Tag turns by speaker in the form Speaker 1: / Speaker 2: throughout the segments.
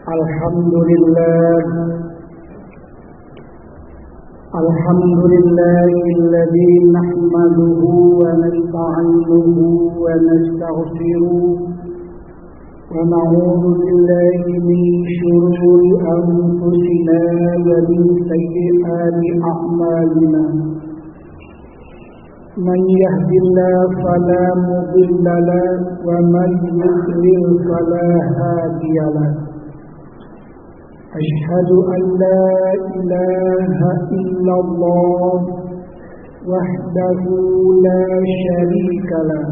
Speaker 1: Alhamdulillah alladzi nahmaduhu wa nasta'inuhu wa nastaghfiruh wa na'udzu billahi min shururi anfusina wa min sayyiati a'malina. Man yahdihillahu fala mudilla lahu wa man yudlil fala hadiya lahu. أشهد أن لا إله إلا الله وحده لا شريك له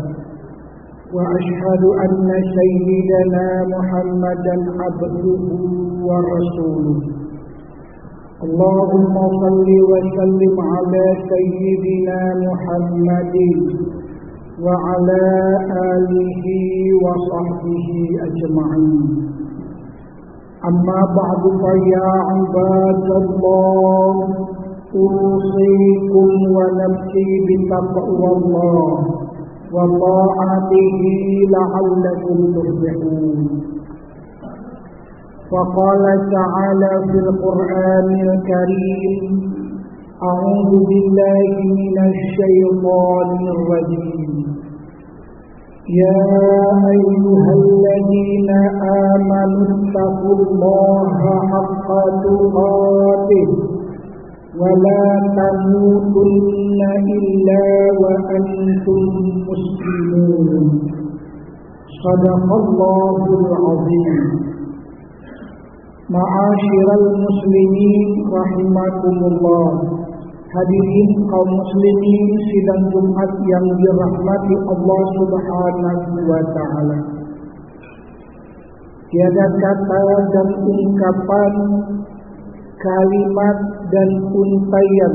Speaker 1: وأشهد أن سيدنا محمدا عبده ورسوله. اللهم صل وسلم على سيدنا محمد وعلى آله وصحبه أجمعين. أما بعد فيا عباد الله أوصيكم ونفسي بتقوى الله وطاعته لعلكم تفلحون. فقال تعالى في القرآن الكريم: أعوذ بالله من الشيطان الرجيم. يا أيها الذين آمنوا اتقوا الله حق تقاته ولا تموتن إلا وأنتم مسلمون. صدق الله العظيم. Ma'asyiral muslimin rahimakumullah. Hadirin kaum muslimin sidang Jumat yang dirahmati Allah Subhanahu wa taala. Tiada kata dan ungkapan, kalimat dan untaian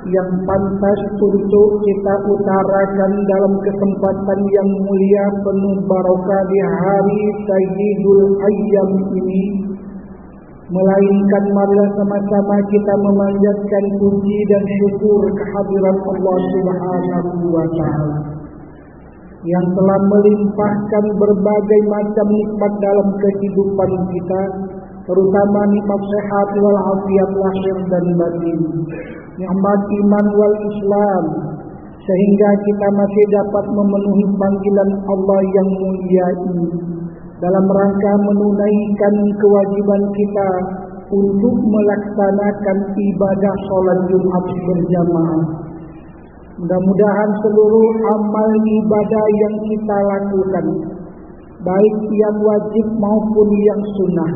Speaker 1: yang pantas untuk kita utarakan dalam kesempatan yang mulia penuh barokah di hari Sayyidul Ayyam ini, melainkan marilah sama-sama kita memanjatkan puji dan syukur kehadirat Allah Subhanahu wa taala yang telah melimpahkan berbagai macam nikmat dalam kehidupan kita, terutama nikmat sehat wal afiat lahir dan batin, nikmat iman wal Islam, sehingga kita masih dapat memenuhi panggilan Allah yang mulia ini dalam rangka menunaikan kewajiban kita untuk melaksanakan ibadah sholat Jumat berjamaah. Mudah-mudahan seluruh amal ibadah yang kita lakukan, baik yang wajib maupun yang sunnah,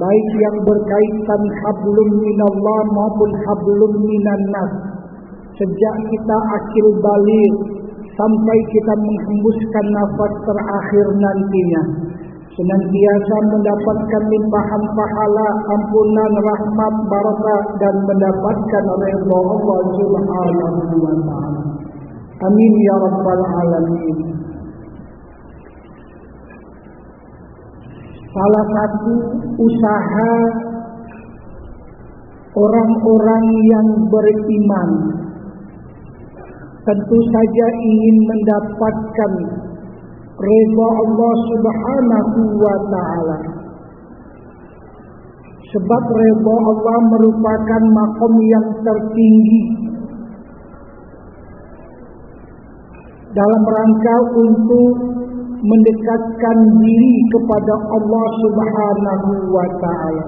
Speaker 1: baik yang berkaitan hablum minallah maupun hablum minannas, sejak kita akil baligh sampai kita menghembuskan nafas terakhir nantinya, senantiasa mendapatkan limpahan pahala, ampunan, rahmat, barakah, dan mendapatkan ridha Allah Subhanahu wa taala. Amin ya rabbal alamin. Salah satu usaha orang-orang yang beriman tentu saja ingin mendapatkan ridha Allah Subhanahu wa taala. Sebab ridha Allah merupakan maqam yang tertinggi dalam rangka untuk mendekatkan diri kepada Allah Subhanahu wa taala.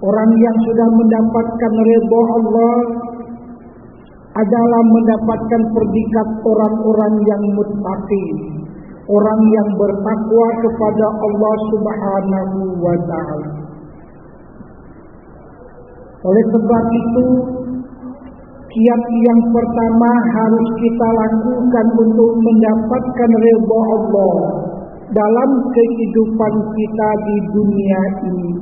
Speaker 1: Orang yang sudah mendapatkan ridha Allah adalah mendapatkan predikat orang-orang yang muttaqi, orang yang bertakwa kepada Allah Subhanahu wa taala. Oleh sebab itu, kiat yang pertama harus kita lakukan untuk mendapatkan ridha Allah dalam kehidupan kita di dunia ini.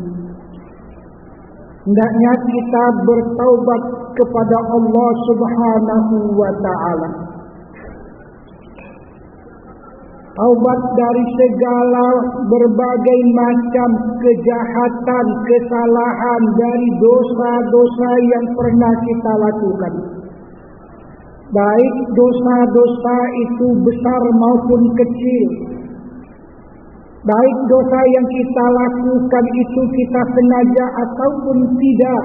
Speaker 1: Hendaknya kita bertaubat kepada Allah Subhanahu wa taala. Taubat dari segala berbagai macam kejahatan, kesalahan, dari dosa-dosa yang pernah kita lakukan. Baik dosa-dosa itu besar maupun kecil. Baik dosa yang kita lakukan itu kita sengaja ataupun tidak.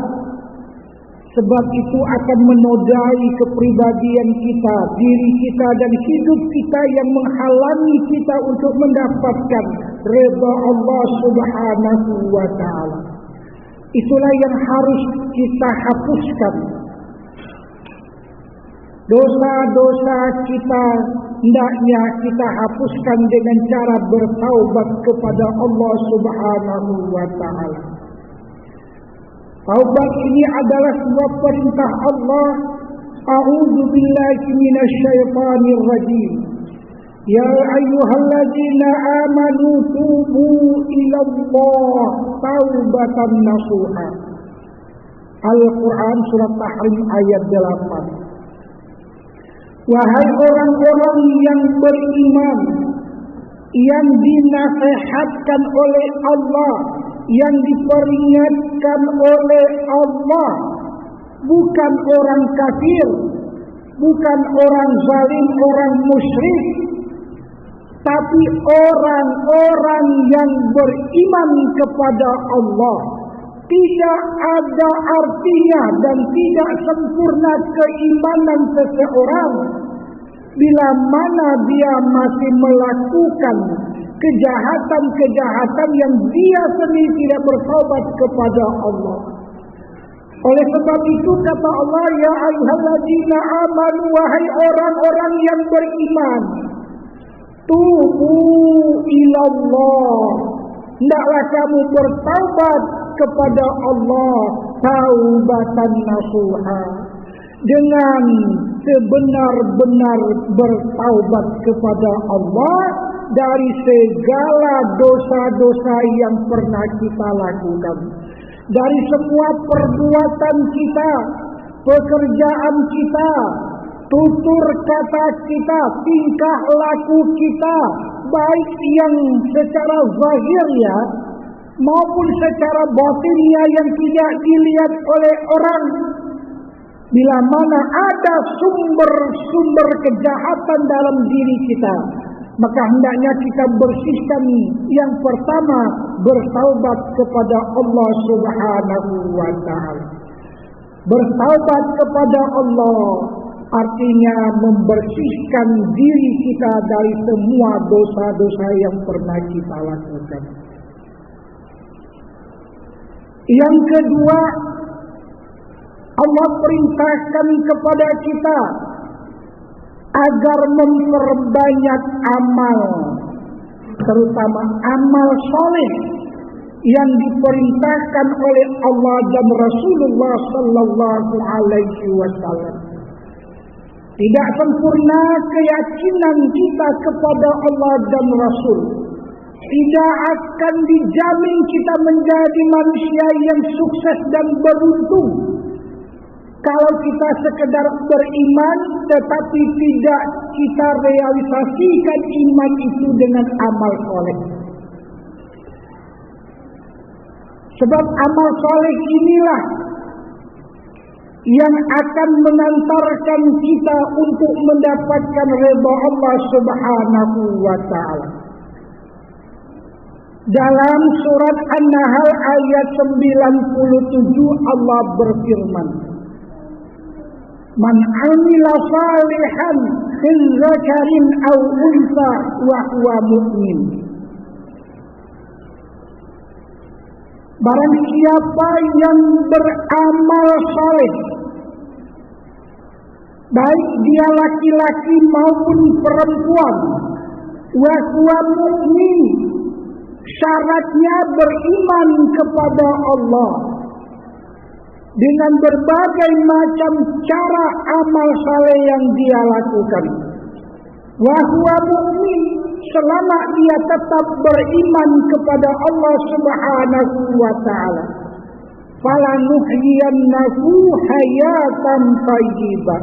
Speaker 1: Sebab itu akan menodai kepribadian kita, diri kita dan hidup kita yang menghalangi kita untuk mendapatkan redha Allah Subhanahu wa ta'ala. Itulah yang harus kita hapuskan. Dosa-dosa kita hendaknya kita hapuskan dengan cara bertaubat kepada Allah Subhanahu wa ta'ala. Taubat ini adalah sebuah perintah Allah. A'udzu billahi minasyaitonir rajim. Ya ayyuhalladzina amanu tubu ilallah taubatan nasuha. Al-Quran surat Tahrim ayat 8. Wahai orang-orang yang beriman, yang dinasihatkan oleh Allah, yang diperingatkan oleh Allah, bukan orang kafir, bukan orang zalim, orang musyrik, tapi orang-orang yang beriman kepada Allah. Tidak ada artinya dan tidak sempurna keimanan seseorang bila mana dia masih melakukan kejahatan-kejahatan yang dia sendiri tidak bertaubat kepada Allah. Oleh sebab itu kata Allah, ya ayyuhalladzina amanu, wahai orang-orang yang beriman, tubu ilallah, hendaklah kamu bertaubat kepada Allah taubatan nasuha, dengan sebenar-benar bertaubat kepada Allah dari segala dosa-dosa yang pernah kita lakukan, dari semua perbuatan kita, pekerjaan kita, tutur kata kita, tingkah laku kita, baik yang secara zahirnya maupun secara batinnya yang tidak dilihat oleh orang. Bila mana ada sumber-sumber kejahatan dalam diri kita, maka hendaknya kita bersihkan. Yang pertama, bertaubat kepada Allah Subhanahu wa ta'ala. Bertaubat kepada Allah artinya membersihkan diri kita dari semua dosa-dosa yang pernah kita lakukan. Yang kedua, Allah perintahkan kepada kita agar memperbanyak amal, terutama amal soleh yang diperintahkan oleh Allah dan Rasulullah sallallahu alaihi wasallam. Tidak sempurna keyakinan kita kepada Allah dan Rasul, tidak akan dijamin kita menjadi manusia yang sukses dan beruntung kalau kita sekedar beriman tetapi tidak kita realisasikan iman itu dengan amal soleh. Sebab amal soleh inilah yang akan mengantarkan kita untuk mendapatkan redha Allah Subhanahu wa ta'ala. Dalam surat An-Nahl ayat 97 Allah berfirman, Man amila salihan min dzakarin aw untha wa huwa mu'min. Barang siapa yang beramal saleh, baik dia laki-laki maupun perempuan, wa huwa mu'min, syaratnya beriman kepada Allah dengan berbagai macam cara amal saleh yang dia lakukan. Wa huwa mu'min, selama dia tetap beriman kepada Allah Subhanahu wa ta'ala. Falanuhyiyannahu hayatan thayyibah.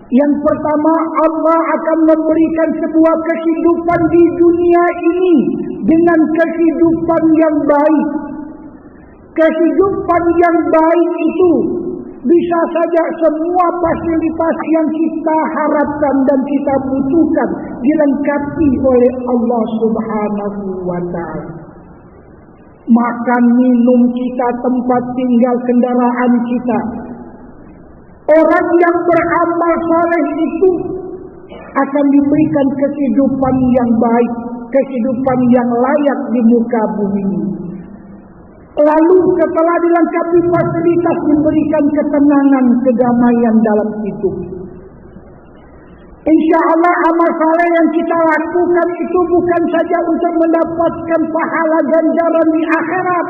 Speaker 1: Yang pertama, Allah akan memberikan sebuah kehidupan di dunia ini dengan kehidupan yang baik. Kehidupan yang baik itu Bisa saja semua fasilitas yang kita harapkan dan kita butuhkan dilengkapi oleh Allah Subhanahu wa ta'ala. Makan minum kita, tempat tinggal kendaraan kita. Orang yang beramal saleh itu akan diberikan kehidupan yang baik, kehidupan yang layak di muka bumi. Lalu setelah dilengkapi fasilitas, diberikan ketenangan, kedamaian dalam hidup. Insya Allah amal saleh yang kita lakukan itu bukan saja untuk mendapatkan pahala ganjaran di akhirat,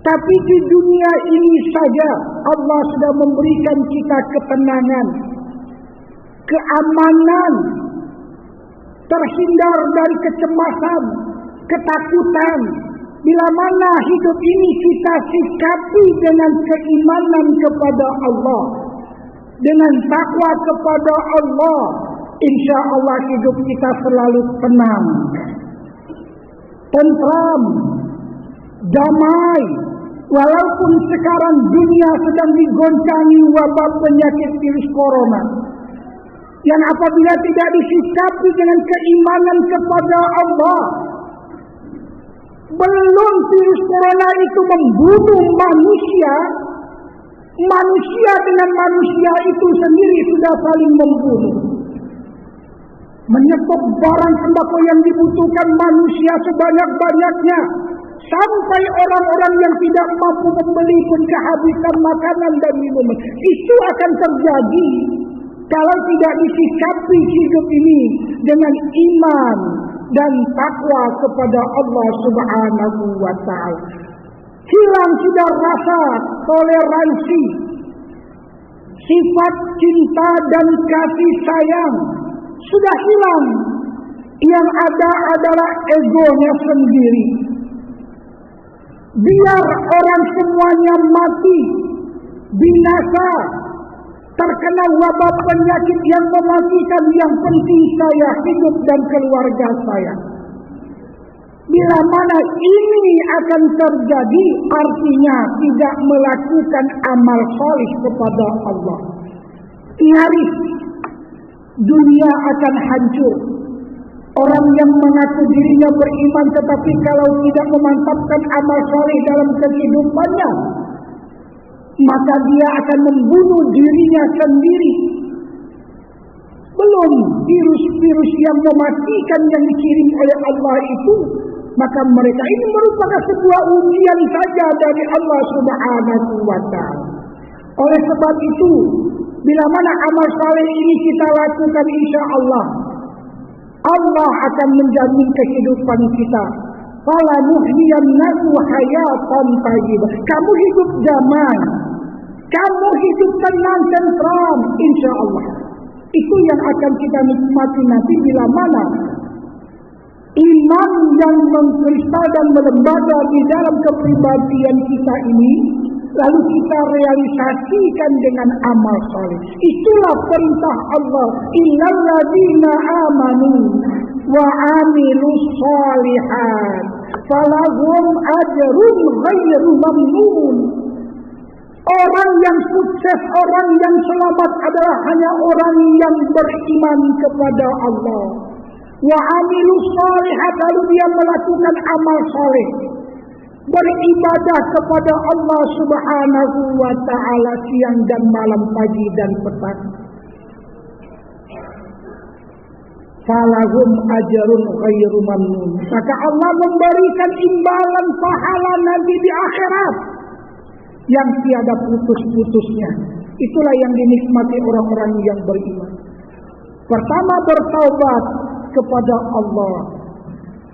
Speaker 1: tapi di dunia ini saja Allah sudah memberikan kita ketenangan, keamanan, terhindar dari kecemasan, ketakutan. Bila mana hidup ini kita sikapi dengan keimanan kepada Allah, dengan takwa kepada Allah, insya Allah hidup kita selalu tenang, tentram, damai. Walaupun sekarang dunia sedang digoncangi wabah penyakit virus corona, yang apabila tidak disikapi dengan keimanan kepada Allah, belum virus corona itu membunuh manusia, manusia dengan manusia itu sendiri sudah saling membunuh. Menyetop barang sembako yang dibutuhkan manusia sebanyak-banyaknya, sampai orang-orang yang tidak mampu membeli pun kehabisan makanan dan minuman. Itu akan terjadi kalau tidak disikapi hidup ini dengan iman dan takwa kepada Allah Subhanahu wa ta'ala. Hilang sudah rasa toleransi, sifat cinta dan kasih sayang sudah hilang. Yang ada adalah egonya sendiri. Biar orang semuanya mati, binasa, terkena wabah penyakit yang mematikan, yang penting saya hidup dan keluarga saya. Bila mana ini akan terjadi, artinya tidak melakukan amal salih kepada Allah. Nyaris dunia akan hancur. Orang yang mengaku dirinya beriman tetapi kalau tidak memantapkan amal salih dalam kehidupannya, maka dia akan membunuh dirinya sendiri. Belum virus-virus yang mematikan yang dikirim oleh Allah itu, maka mereka ini merupakan sebuah ujian saja dari Allah Subhanahu wa ta'ala. Oleh sebab itu, bila mana amal saleh ini kita lakukan, insya Allah Allah akan menjamin kehidupan kita. Fala nuhyiyannahu hayatan thayyibah. Kamu hidup damai, kamu hidup tenang, tentram, insya Allah. Itu yang akan kita nikmati nanti bila mana iman yang mengkristal dan melembaga di dalam kepribadian kita ini, lalu kita realisasikan dengan amal saleh. Itulah perintah Allah, innal ladzina amanu wa amilus shalihat falahum ajrun ghairu mamnun. Orang yang sukses, orang yang selamat adalah hanya orang yang beriman kepada Allah. Wa amilus shalihat, lalu dia melakukan amal saleh, beribadah kepada Allah Subhanahu wa ta'ala siang dan malam, pagi dan petang. Falahum ajrun ghairu mamnun. Maka Allah memberikan imbalan pahala nanti di akhirat yang tiada putus-putusnya. Itulah yang dinikmati orang-orang yang beriman. Pertama, bertaubat kepada Allah.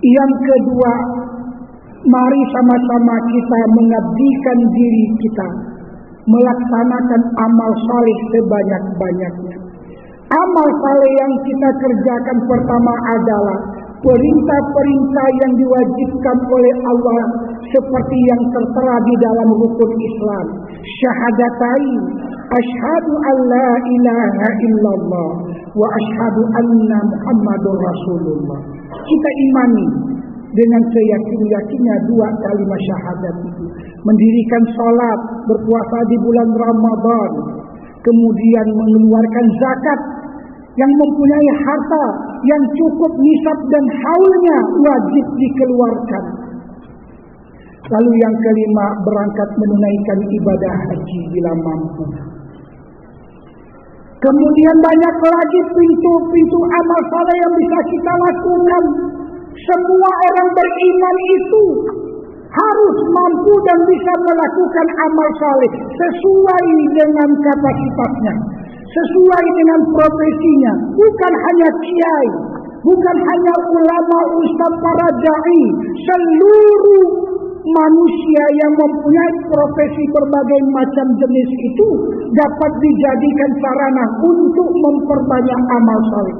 Speaker 1: Yang kedua, mari sama-sama kita mengabdikan diri kita, melaksanakan amal saleh sebanyak-banyaknya. Amal saleh yang kita kerjakan pertama adalah perintah-perintah yang diwajibkan oleh Allah seperti yang tertera di dalam rukun Islam. Syahadatain, asyhadu an la ilaha illallah wa asyhadu anna Muhammadur Rasulullah. Kita imani dengan seyakin-yakinnya dua kalimat syahadat itu. mendirikan salat, berpuasa di bulan Ramadan, kemudian mengeluarkan zakat, yang mempunyai harta yang cukup nisab dan haulnya wajib dikeluarkan. Lalu yang kelima, berangkat menunaikan ibadah haji bila mampu. Kemudian banyak lagi pintu-pintu amal saleh yang bisa kita lakukan. Semua orang beriman itu harus mampu dan bisa melakukan amal saleh sesuai dengan kapasitasnya, sesuai dengan profesinya. Bukan hanya kiai, bukan hanya ulama, ustaz, para dai. Seluruh manusia yang mempunyai profesi berbagai macam jenis itu dapat dijadikan sarana untuk memperbanyak amal saleh.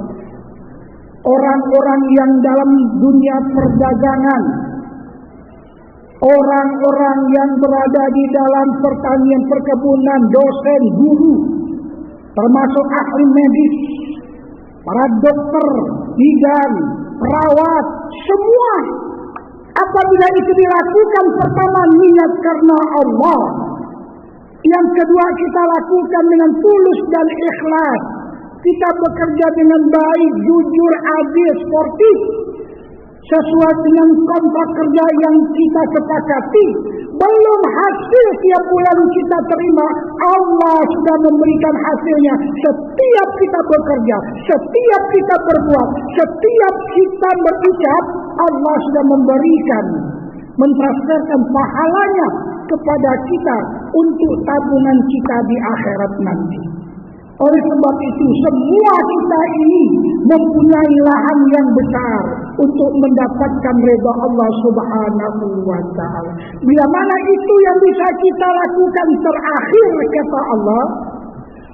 Speaker 1: Orang-orang yang dalam dunia perdagangan, orang-orang yang berada di dalam pertanian, perkebunan, dosen, guru, termasuk ahli medis, para dokter, bidan, perawat, semua apabila itu dilakukan, pertama niat karena Allah, yang kedua kita lakukan dengan tulus dan ikhlas, kita bekerja dengan baik, jujur, adil, sportif, sesuai dengan kontrak kerja yang kita sepakati. Belum hasil tiap bulan kita terima, Allah sudah memberikan hasilnya. Setiap kita bekerja, setiap kita berbuat, setiap kita berucap, Allah sudah memberikan, mentransferkan pahalanya kepada kita untuk tabungan kita di akhirat nanti. Oleh sebab itu, semua kita ini mempunyai lahan yang besar untuk mendapatkan redha Allah Subhanahu wa ta'ala. Bila mana itu yang bisa kita lakukan terakhir, kata Allah,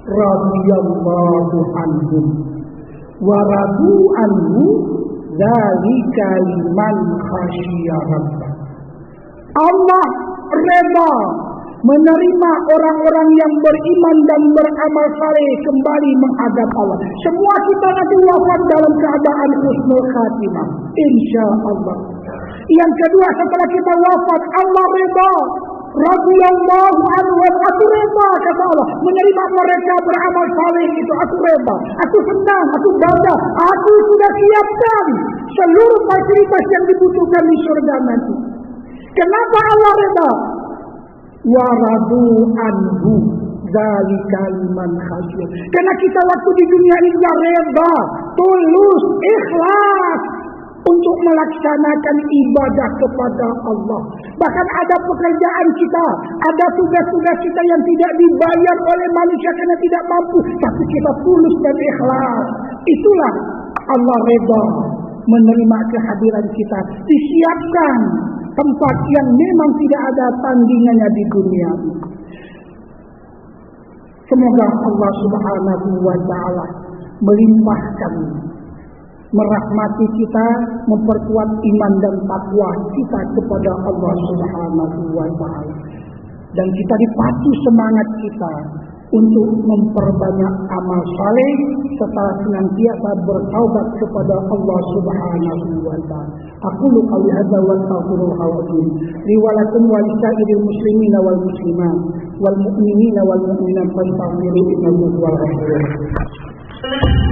Speaker 1: radhiyallahu anhum wa radu anhu dzalika liman khasyiya rabbah. Allah redha menerima orang-orang yang beriman dan beramal saleh kembali menghadap Allah. Semua kita nanti wafat dalam keadaan husnul khatimah, insya Allah. Yang kedua, setelah kita wafat, Allah redha, radhiyallahu anhu, aku redha, kata Allah, menerima mereka beramal saleh itu. Aku redha, aku senang, aku bangga, aku sudah siapkan seluruh fasilitas yang dibutuhkan di surga nanti. Kenapa Allah redha? Waradu anhu dzalika liman khasyia. Karena kita waktu di dunia ini redha, tulus, ikhlas untuk melaksanakan ibadah kepada Allah. Bahkan ada pekerjaan kita, ada tugas-tugas kita yang tidak dibayar oleh manusia karena tidak mampu, tapi kita tulus dan ikhlas. Itulah Allah redha menerima kehadiran kita. Disiapkan tempat yang memang tidak ada tandingannya di dunia. Semoga Allah Subhanahu wa ta'ala melimpahkan, merahmati kita, memperkuat iman dan takwa kita kepada Allah Subhanahu wa ta'ala. Dan kita dipacu semangat kita untuk memperbanyak amal saleh serta senantiasa bertaubat kepada Allah Subhanahu wa ta'ala. Aqulu qawli hadza wa astaghfirullah li wa lakum wa lisa'iril muslimina wal muslimat wal mu'minina wal mu'minat fastaghfiruhu innahu huwal ghafurur rahim.